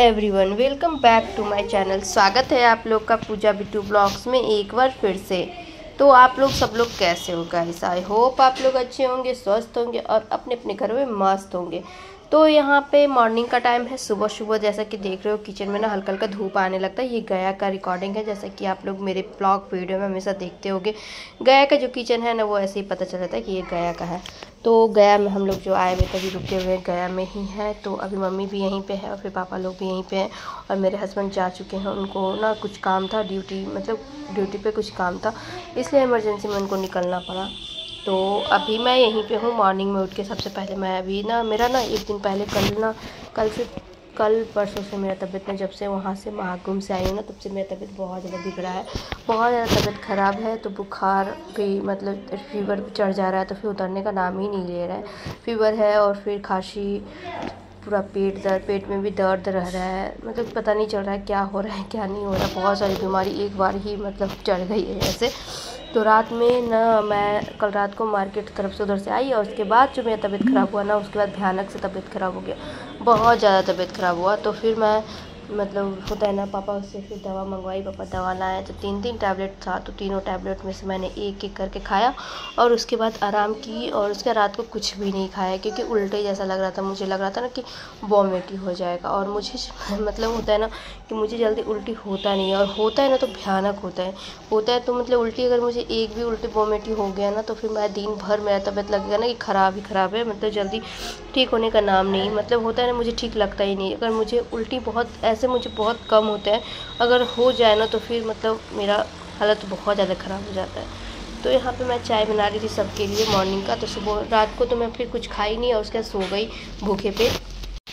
Everyone, welcome back to my channel. स्वागत है आप लोग का पूजा बिट्टू ब्लॉग्स में एक बार फिर से। तो आप लोग सब लोग कैसे हो गाइस? आई होप आप लोग अच्छे होंगे, स्वस्थ होंगे और अपने अपने घरों में मस्त होंगे। तो यहाँ पे मॉर्निंग का टाइम है, सुबह सुबह जैसा कि देख रहे हो किचन में ना हल्का हल्का धूप आने लगता है। ये गया का रिकॉर्डिंग है, जैसा कि आप लोग मेरे ब्लॉग वीडियो में हमेशा देखते होंगे। गया का जो किचन है ना वो ऐसे ही पता चल जाता है कि ये गया का है। तो गया में हम लोग जो आए हुए तभी रुके हुए हैं, गया में ही है। तो अभी मम्मी भी यहीं पे है और फिर पापा लोग भी यहीं पे हैं और मेरे हस्बैंड जा चुके हैं। उनको ना कुछ काम था, ड्यूटी पे कुछ काम था, इसलिए इमरजेंसी में उनको निकलना पड़ा। तो अभी मैं यहीं पे हूँ। मॉर्निंग में उठ के सबसे पहले मैं अभी ना मेरा ना एक दिन पहले कल परसों से मेरा तबीयत में, जब से वहाँ से महाकुंभ से आई हूँ ना तब से मेरा तबीयत बहुत ज़्यादा बिगड़ा है, बहुत ज़्यादा तबीयत ख़राब है। तो बुखार भी मतलब फीवर भी चढ़ जा रहा है, तो फिर उतरने का नाम ही नहीं ले रहा है। फीवर है और फिर खांसी, पूरा पेट दर्द, पेट में भी दर्द रह रहा है। मतलब पता नहीं चल रहा है क्या हो रहा है क्या नहीं हो रहा है। बहुत सारी बीमारी एक बार ही मतलब चढ़ गई है ऐसे। तो रात में ना मैं कल रात को मार्केट तरफ से उधर से आई और उसके बाद जो मेरा तबीयत ख़राब हुआ ना, उसके बाद भयानक से तबीयत ख़राब हो गया, बहुत ज़्यादा तबीयत ख़राब हुआ। तो फिर मैं मतलब होता है ना, पापा उससे फिर दवा मंगवाई, पापा दवा लाए। तो 3 टैबलेट था, तो तीनों टैबलेट में से मैंने एक एक करके खाया और उसके बाद आराम की। और उसके रात को कुछ भी नहीं खाया क्योंकि उल्टे जैसा लग रहा था, मुझे लग रहा था ना कि वॉमिट ही हो जाएगा। और मुझे मतलब होता है ना कि मुझे जल्दी उल्टी होता नहीं है, और होता है ना तो भयानक होता है। तो मतलब उल्टी अगर मुझे एक भी उल्टी वॉमिट ही हो गया ना तो फिर मैं दिन भर मेरा तबीयत लगेगा ना कि ख़राब ही ख़राब है, मतलब जल्दी ठीक होने का नाम नहीं। मतलब होता है ना, मुझे ठीक लगता ही नहीं। अगर मुझे उल्टी बहुत ऐसे मुझे बहुत कम होता है, अगर हो जाए ना तो फिर मतलब मेरा हालत बहुत ज़्यादा ख़राब हो जाता है। तो यहाँ पे मैं चाय बना रही थी सबके लिए मॉर्निंग का। तो सुबह रात को तो मैं फिर कुछ खाई नहीं और उसके बाद सो गई भूखे पे।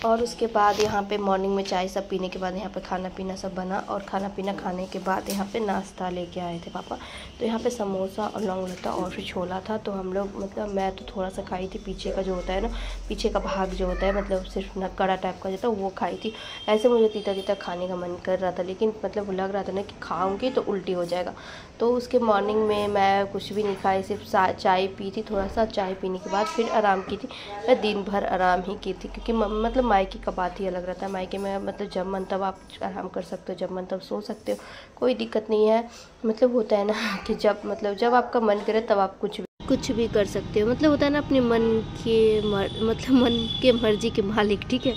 और उसके बाद यहाँ पे मॉर्निंग में चाय सब पीने के बाद यहाँ पे खाना पीना सब बना, और खाना पीना खाने के बाद यहाँ पे नाश्ता लेके आए थे पापा। तो यहाँ पे समोसा और लौंग लता और फिर छोला था। तो हम लोग मतलब मैं तो थोड़ा सा खाई थी, पीछे का जो होता है ना, पीछे का भाग जो होता है मतलब सिर्फ न कड़ा टाइप का जो था वो खाई थी। ऐसे मुझे तीता तीता खाने का मन कर रहा था, लेकिन मतलब लग रहा था ना कि खाऊँगी तो उल्टी हो जाएगा। तो उसके मॉर्निंग में मैं कुछ भी नहीं खाई, सिर्फ चाय पी थी। थोड़ा सा चाय पीने के बाद फिर आराम की थी। मैं दिन भर आराम ही की थी क्योंकि मतलब मायके का बात ही अलग रहता है। मायके में मतलब जब मन तब आप आराम कर सकते हो, जब मन तब सो सकते हो, कोई दिक्कत नहीं है। मतलब होता है ना कि जब आपका मन करे तब आप कुछ भी कर सकते हो। मतलब होता है ना अपने मन के मर्जी के मालिक, ठीक है,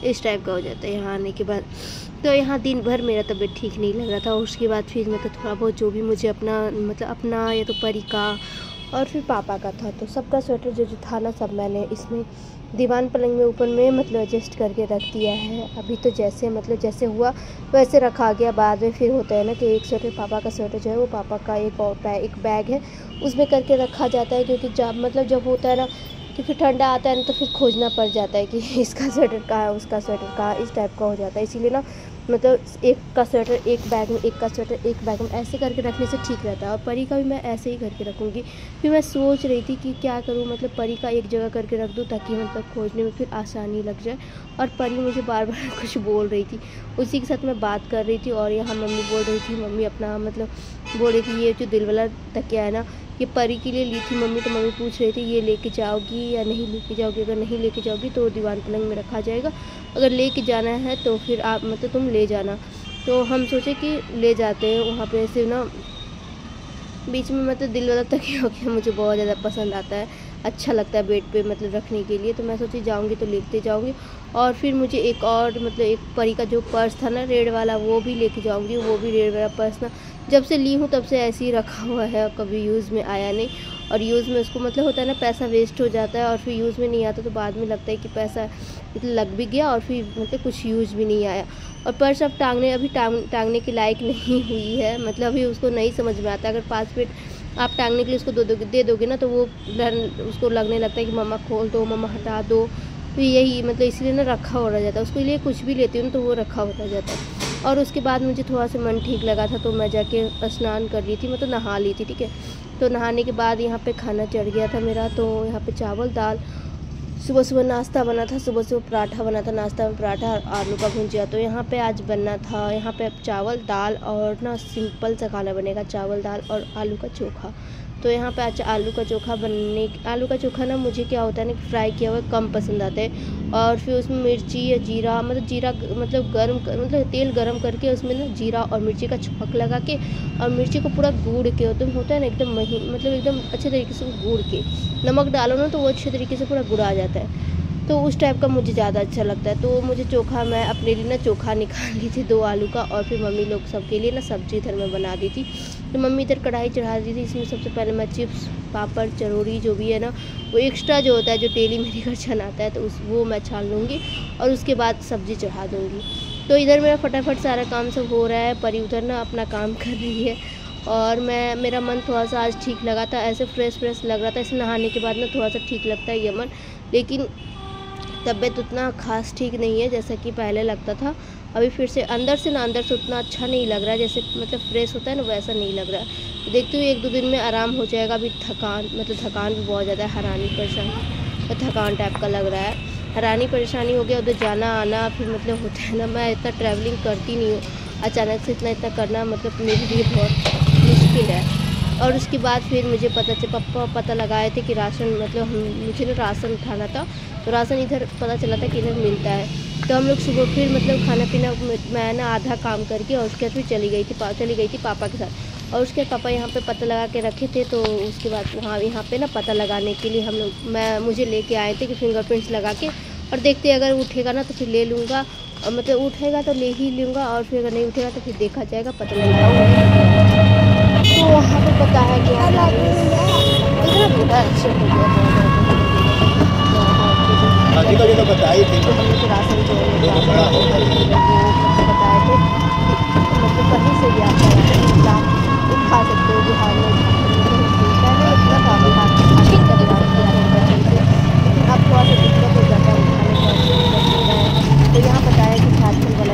इस टाइप का हो जाता है यहाँ आने के बाद। तो यहाँ दिन भर मेरा तबीयत ठीक नहीं लग रहा था। उसके बाद फिर मतलब थोड़ा बहुत जो भी मुझे अपना या तो परी का और फिर पापा का था, तो सबका स्वेटर जो था ना सब मैंने इसमें दीवान पलंग में ऊपर में मतलब एडजस्ट करके रख दिया है। अभी तो जैसे हुआ वैसे रखा गया। बाद में फिर होता है ना कि एक स्वेटर, पापा का स्वेटर जो है वो पापा का एक बैग है उसमें करके रखा जाता है। क्योंकि जब होता है ना कि फिर ठंडा आता है ना तो फिर खोजना पड़ जाता है कि इसका स्वेटर कहाँ है, उसका स्वेटर कहाँ, इस टाइप का हो जाता है। इसीलिए ना मतलब एक का स्वेटर एक बैग में, एक का स्वेटर एक बैग में, ऐसे करके रखने से ठीक रहता है। और परी का भी मैं ऐसे ही करके रखूँगी। फिर मैं सोच रही थी कि क्या करूँ, मतलब परी का एक जगह करके रख दूँ ताकि मतलब खोजने में फिर आसानी लग जाए। और परी मुझे बार बार कुछ बोल रही थी, उसी के साथ मैं बात कर रही थी। और यहाँ मम्मी बोल रही थी, मम्मी अपना मतलब बोल रही थी ये जो दिल वाला तकिया है ना ये परी के लिए ली थी मम्मी। तो मम्मी पूछ रही थी ये लेके जाओगी या नहीं लेके जाओगी, अगर नहीं लेके जाओगी तो दीवान पलंग में रखा जाएगा, अगर लेके जाना है तो फिर आप मतलब तुम ले जाना। तो हम सोचे कि ले जाते हैं वहाँ पे ऐसे ना बीच में। मतलब दिल वाला तकिया मुझे बहुत ज़्यादा पसंद आता है, अच्छा लगता है बेड पे मतलब रखने के लिए। तो मैं सोची जाऊँगी तो लेते जाऊँगी। और फिर मुझे एक और मतलब एक परी का जो पर्स था ना रेड वाला, वो भी लेके जाऊँगी। वो भी रेड वाला पर्स ना जब से ली हूँ तब से ऐसे ही रखा हुआ है, कभी यूज़ में आया नहीं। और यूज़ में उसको मतलब होता है ना पैसा वेस्ट हो जाता है और फिर यूज़ में नहीं आता, तो बाद में लगता है कि पैसा मतलब लग भी गया और फिर मतलब कुछ यूज़ भी नहीं आया। और पर्स अब टांगने के लायक नहीं हुई है, मतलब अभी उसको नहीं समझ में आता। अगर 5 मिनट आप टांगने के लिए उसको दे दोगे ना तो वो उसको लगने लगता है कि मम्मा खोल दो, मम्मा हटा दो। तो यही मतलब इसलिए ना रखा हो रह जाता है। उसके लिए कुछ भी लेती हूँ तो वो रखा हो रह जाता है। और उसके बाद मुझे थोड़ा सा मन ठीक लगा था तो मैं जाके स्नान कर रही थी, मतलब नहा ली थी, ठीक है। तो नहाने के बाद यहाँ पे खाना चढ़ गया था मेरा। तो यहाँ पे चावल दाल, सुबह नाश्ता बना था, सुबह पराठा बना था, नाश्ता में पराठा और आलू का भुजिया। तो यहाँ पे आज बनना था, यहाँ पे चावल दाल और ना सिंपल सा खाना बनेगा, चावल दाल और आलू का चोखा। तो यहाँ पे अच्छा आलू का चोखा ना मुझे क्या होता है ना कि फ्राई किया हुआ कम पसंद आता है। और फिर उसमें मिर्ची या जीरा मतलब तेल गरम करके उसमें ना जीरा और मिर्ची का छौंक लगा के और मिर्ची को पूरा गूड़ के एकदम होता है ना एकदम महीन, मतलब एकदम अच्छे तरीके से गूड़ के नमक डालो ना तो वो अच्छे तरीके से पूरा गुड़ा जाता है। तो उस टाइप का मुझे ज़्यादा अच्छा लगता है। तो मुझे चोखा, मैं अपने लिए ना चोखा निकाल ली थी 2 आलू का, और फिर मम्मी लोग सबके लिए ना सब्जी इधर मैं बना दी थी। तो मम्मी इधर कढ़ाई चढ़ा दी थी। इसमें सबसे पहले मैं चिप्स, पापड़, चरौड़ी जो भी है ना वो एक्स्ट्रा जो होता है जो डेली मेरे घर छनाता है तो वो मैं छान लूँगी और उसके बाद सब्ज़ी चढ़ा दूँगी। तो इधर मेरा फटाफट सारा काम सब हो रहा है। परी उधर ना अपना काम कर रही है और मेरा मन थोड़ा सा आज ठीक लगा था, ऐसे फ्रेश लग रहा था। इसे नहाने के बाद ना थोड़ा सा ठीक लगता है ये मन, लेकिन तबीयत उतना खास ठीक नहीं है जैसा कि पहले लगता था। अभी फिर से अंदर से उतना अच्छा नहीं लग रहा है, जैसे मतलब फ्रेश होता है ना वैसा नहीं लग रहा है। तो देखती हूँ 1-2 दिन में आराम हो जाएगा। अभी थकान भी बहुत ज़्यादा है, हैरानी परेशानी तो थकान टाइप का लग रहा है। हैरानी परेशानी हो गया, उधर जाना आना फिर मतलब होता है ना, मैं इतना ट्रैवलिंग करती नहीं हूँ, अचानक से इतना करना मतलब मेरे लिए बहुत मुश्किल है। और उसके बाद फिर मुझे पापा पता लगाए थे कि राशन मतलब मुझे ना राशन उठाना था। तो राशन इधर पता चला था कि इधर मिलता है। तो हम लोग सुबह फिर मतलब खाना पीना मैं ना आधा काम करके और उसके बाद फिर चली गई थी पापा के साथ। और उसके पापा यहाँ पे पता लगा के रखे थे। तो उसके बाद यहाँ पे ना पता लगाने के लिए मुझे लेके आए थे कि फिंगरप्रिंट्स लगा के, और देखते अगर उठेगा ना तो फिर ले लूँगा, और मतलब उठेगा तो ले ही लूँगा, और फिर अगर नहीं उठेगा तो फिर देखा जाएगा, पता लगेगा। तो वहाँ पे पता है कि अच्छे हो गया तो बताई थी तो हम लोग राशन जो बताए थे मतलब कहीं से भी आप उठा सकते हो, बिहार में लेकिन अब थोड़ा सा दिक्कत हो जाता है उठाने का। तो यहाँ बताया कि झारखंड वाला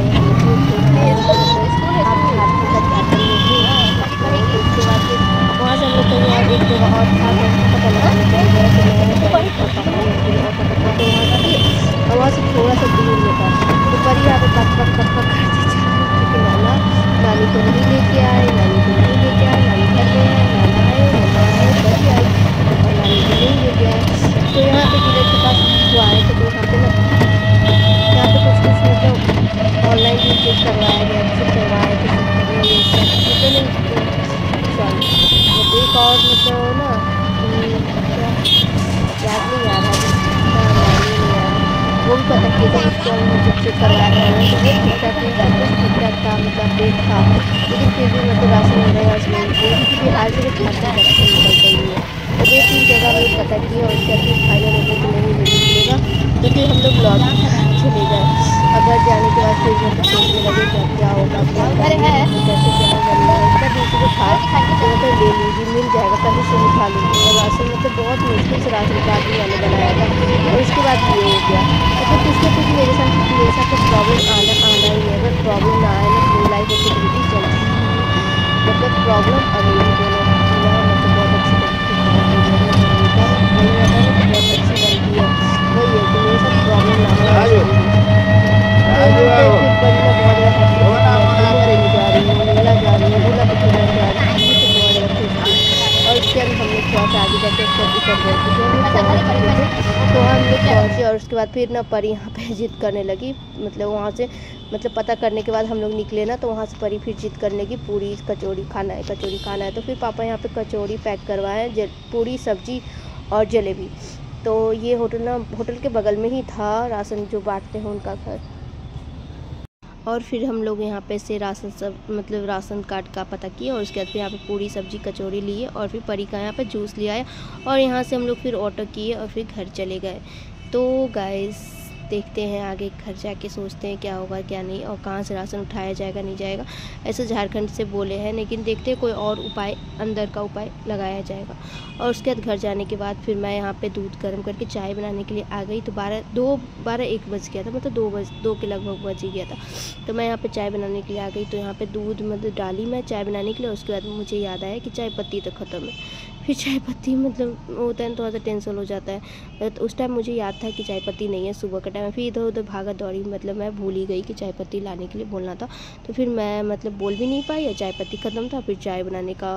उसके बाद फिर वहाँ से हम लोग कहीं और एक जगह और था पता लगाने के लिए और वहाँ से थोड़ा सा दूर में था। तो परी यहाँ पे पक करती लेकिन नानी को नहीं लेके आए, नानी घर में है, नाना आए परी आई और नानी को नहीं लेके आए। तो यहाँ पे जिले के पास जो आए थे तो यहाँ पे कुछ मतलब ऑनलाइन भी चेक करवाया गया, चेक करवाए थे एक और मतलब ना क्या याद नहीं आ रहा वो भी पता किया था उसके मुझे चेक करवाया था तो वो ठीक ठाक था मतलब डेट था, लेकिन फिर भी मतलब राशन मिल रहा है उसमें बिहार से खाता राशन निकलता ही है। तो 2-3 जगह हमने पता किया और उसके फिर फाइनल हो गया कि नहीं मिलेगा। तो फिर हम लोग लौट चले गए। अगर जाने के बाद फिर मतलब सोचने लगे क्या होगा कैसे क्या दूसरे को खा तो मतलब ले लूँगी, मिल जाएगा कहीं से भी खा लूँगी। और राशन मतलब बहुत मुश्किल से राशन कार्ड भी मैंने बनाया था और उसके बाद ये हो गया। मतलब कुछ ना कुछ मेरे साथ तो प्रॉब्लम आना ही है। अगर प्रॉब्लम ना आए ना तो लाइफ अच्छी तरीके से चलती है। मतलब प्रॉब्लम अवेलेबल दोनों मतलब बहुत अच्छी तरीके से बनती है। वही है कि मेरे साथ प्रॉब्लम ना और उसके बाद हम लोग थोड़ा सा आगे जाके तो हम लोग पहुँचे। और उसके बाद फिर ना परी यहाँ पे जिद करने लगी, मतलब वहाँ से मतलब पता करने के बाद हम लोग निकले ना तो वहाँ से परी फिर जिद करने की पूरी कचौड़ी खाना है। तो फिर पापा यहाँ पे कचौड़ी पैक करवाए, पूरी सब्जी और जलेबी। तो ये होटल के बगल में ही था राशन जो बांटते हैं उनका घर। और फिर हम लोग यहाँ पे से राशन कार्ड का पता किया और उसके बाद फिर यहाँ पे पूरी सब्जी कचौड़ी लिए और फिर परी का यहाँ पे जूस ले आया और यहाँ से हम लोग फिर ऑटो किए और फिर घर चले गए। तो गाइस देखते हैं आगे घर जाके सोचते हैं क्या होगा क्या नहीं और कहाँ से राशन उठाया जाएगा नहीं जाएगा। ऐसे झारखंड से बोले हैं लेकिन देखते हैं कोई और उपाय अंदर का उपाय लगाया जाएगा। और उसके बाद घर जाने के बाद फिर मैं यहाँ पे दूध गर्म करके चाय बनाने के लिए आ गई। तो 12-1 बज गया था, मतलब 2 के लगभग बज ही गया था। तो मैं यहाँ पे चाय बनाने के लिए आ गई। तो यहाँ पे दूध मतलब डाली मैं चाय बनाने के लिए। उसके बाद मुझे याद आया कि चाय पत्ती तो ख़त्म है। फिर चाय पत्ती मतलब होता है थोड़ा सा टेंशन हो जाता है। तो उस टाइम मुझे याद था कि चाय पत्ती नहीं है सुबह का टाइम, फिर इधर उधर भागा दौड़ी, मतलब मैं भूल ही गई कि चाय पत्ती लाने के लिए बोलना था। तो फिर मैं मतलब बोल भी नहीं पाई और चाय पत्ती ख़त्म था। फिर चाय बनाने का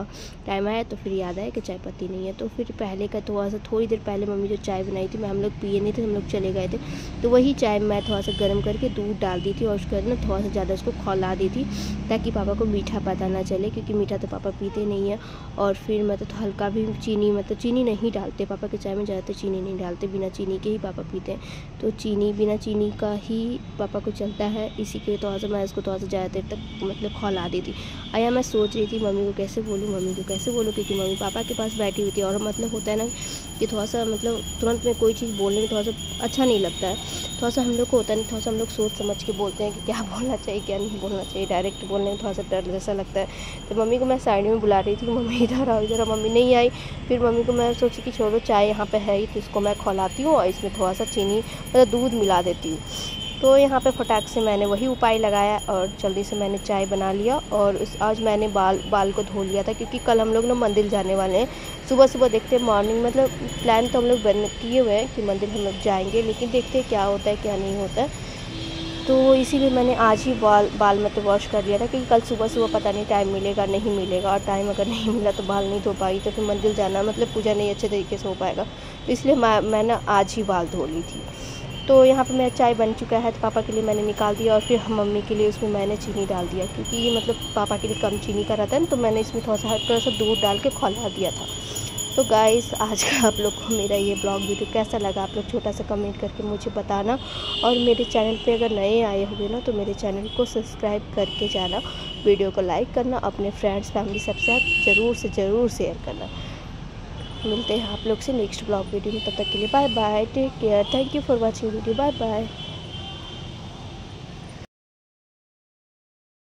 टाइम आया तो फिर याद आया कि चाय पत्ती नहीं है। तो फिर पहले का थोड़ी देर पहले मम्मी जो चाय बनाई थी, मैं हम लोग पिए नहीं थे, हम लोग चले गए थे, तो वही चाय मैं थोड़ा सा गर्म करके दूध डाल दी थी और उसके बाद ना थोड़ा सा ज़्यादा उसको खौला दी थी ताकि पापा को मीठा पता ना चले, क्योंकि मीठा तो पापा पीते नहीं है। और फिर मतलब हल्का भी चीनी, मतलब चीनी नहीं डालते पापा के चाय में, ज़्यादातर चीनी नहीं डालते, बिना चीनी के ही पापा पीते हैं। तो चीनी बिना चीनी का ही पापा को चलता है, इसी के थोड़ा सा मैं इसको थोड़ा सा ज़्यादा देर तक मतलब खौला दी थी। आया मैं सोच रही थी मम्मी को कैसे बोलूँ, क्योंकि मम्मी पापा के पास बैठी हुई थी और मतलब होता है ना कि थोड़ा सा मतलब तुरंत में कोई चीज़ बोलने में थोड़ा सा अच्छा नहीं लगता है, थोड़ा सा हम लोग को होता है, थोड़ा सा हम लोग सोच समझ के बोलते हैं कि क्या बोलना चाहिए क्या नहीं बोलना चाहिए, डायरेक्ट बोलने में थोड़ा सा डर जैसा लगता है। तो मम्मी को मैं साइड में बुला रही थी कि मम्मी इधर आओ इधर आओ, मम्मी नहीं आई। फिर मम्मी को मैं सोची कि छोड़ो चाय यहाँ पे है ही, तो इसको मैं खौलाती हूँ और इसमें थोड़ा सा चीनी मतलब दूध मिला देती हूँ। तो यहाँ पे फटाक से मैंने वही उपाय लगाया और जल्दी से मैंने चाय बना लिया। और आज मैंने बाल को धो लिया था, क्योंकि कल हम लोग ना मंदिर जाने वाले हैं। सुबह सुबह देखते हैं मॉर्निंग, मतलब प्लान तो हम लोग किए हुए हैं कि मंदिर हम लोग जाएंगे, लेकिन देखते हैं क्या होता है क्या नहीं होता है। तो इसीलिए मैंने आज ही बाल मतलब वॉश कर लिया था, क्योंकि कल सुबह सुबह पता नहीं टाइम मिलेगा नहीं मिलेगा, और टाइम अगर नहीं मिला तो बाल नहीं धो पाई तो फिर मंदिर जाना मतलब पूजा नहीं अच्छे तरीके से हो पाएगा। तो इसलिए मैं ना आज ही बाल धो ली थी। तो यहाँ पे मेरा चाय बन चुका है, तो पापा के लिए मैंने निकाल दिया और फिर मम्मी के लिए उसमें मैंने चीनी डाल दिया, क्योंकि ये मतलब पापा के लिए कम चीनी का रहता है ना, तो मैंने इसमें थोड़ा सा दूध डाल के खौला दिया था। तो गाइस आज का आप लोग को मेरा ये ब्लॉग वीडियो कैसा लगा, आप लोग छोटा सा कमेंट करके मुझे बताना। और मेरे चैनल पे अगर नए आए होंगे ना तो मेरे चैनल को सब्सक्राइब करके जाना, वीडियो को लाइक करना, अपने फ्रेंड्स फैमिली सबसे साथ ज़रूर से ज़रूर शेयर करना। मिलते हैं आप लोग से नेक्स्ट ब्लॉग वीडियो में, तब तक के लिए bye bye, take care, thank you for watching video, bye bye.